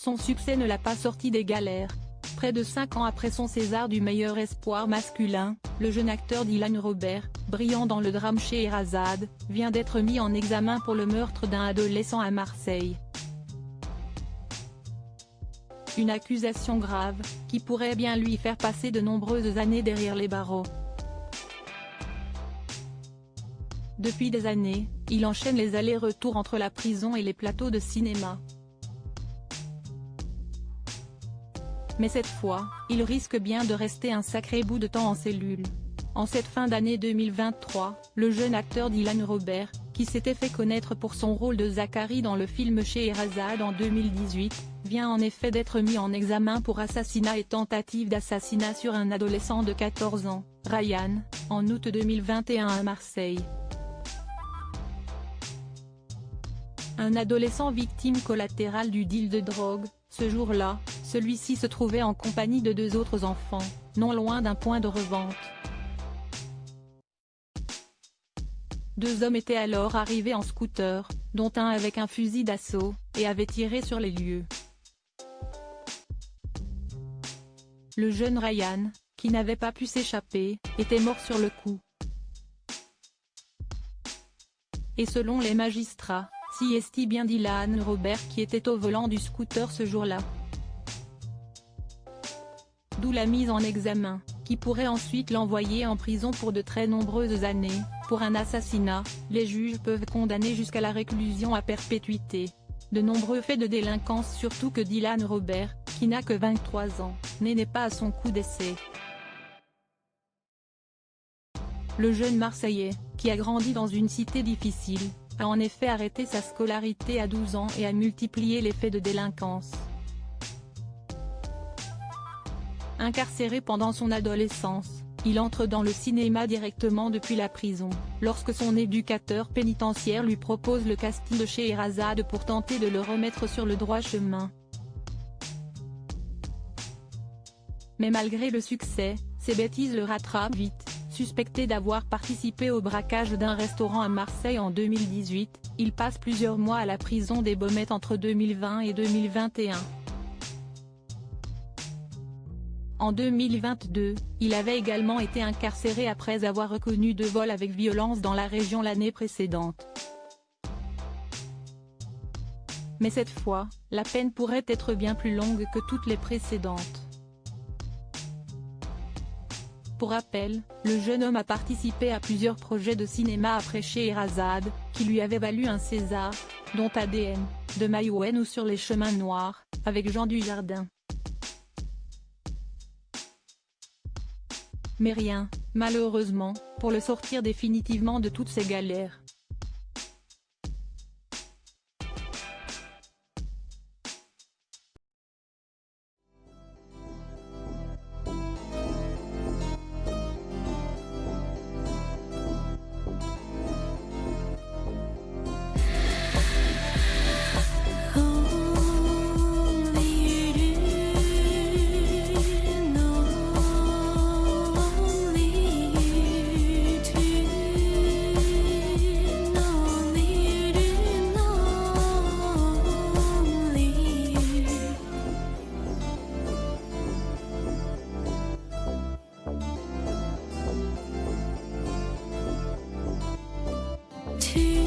Son succès ne l'a pas sorti des galères. Près de 5 ans après son César du meilleur espoir masculin, le jeune acteur Dylan Robert, brillant dans le drame Scheherazade, vient d'être mis en examen pour le meurtre d'un adolescent à Marseille. Une accusation grave, qui pourrait bien lui faire passer de nombreuses années derrière les barreaux. Depuis des années, il enchaîne les allers-retours entre la prison et les plateaux de cinéma. Mais cette fois, il risque bien de rester un sacré bout de temps en cellule. En cette fin d'année 2023, le jeune acteur Dylan Robert, qui s'était fait connaître pour son rôle de Zacharie dans le film Scheherazade en 2018, vient en effet d'être mis en examen pour assassinat et tentative d'assassinat sur un adolescent de 14 ans, Ryan, en août 2021 à Marseille. Un adolescent victime collatérale du deal de drogue. Ce jour-là, celui-ci se trouvait en compagnie de 2 autres enfants, non loin d'un point de revente. 2 hommes étaient alors arrivés en scooter, dont un avec un fusil d'assaut, et avaient tiré sur les lieux. Le jeune Ryan, qui n'avait pas pu s'échapper, était mort sur le coup. Et selon les magistrats, c'est bien Dylan Robert qui était au volant du scooter ce jour-là. D'où la mise en examen, qui pourrait ensuite l'envoyer en prison pour de très nombreuses années. Pour un assassinat, les juges peuvent condamner jusqu'à la réclusion à perpétuité. De nombreux faits de délinquance, surtout que Dylan Robert, qui n'a que 23 ans, n'est pas à son coup d'essai. Le jeune Marseillais, qui a grandi dans une cité difficile, a en effet arrêté sa scolarité à 12 ans et a multiplié les faits de délinquance. Incarcéré pendant son adolescence, il entre dans le cinéma directement depuis la prison, lorsque son éducateur pénitentiaire lui propose le casting de Scheherazade pour tenter de le remettre sur le droit chemin. Mais malgré le succès, ses bêtises le rattrapent vite. Suspecté d'avoir participé au braquage d'un restaurant à Marseille en 2018, il passe plusieurs mois à la prison des Baumettes entre 2020 et 2021. En 2022, il avait également été incarcéré après avoir reconnu 2 vols avec violence dans la région l'année précédente. Mais cette fois, la peine pourrait être bien plus longue que toutes les précédentes. Pour rappel, le jeune homme a participé à plusieurs projets de cinéma après Scheherazade, qui lui avait valu un César, dont ADN, de Maïwenn ou Sur les chemins noirs, avec Jean Dujardin. Mais rien, malheureusement, pour le sortir définitivement de toutes ces galères. To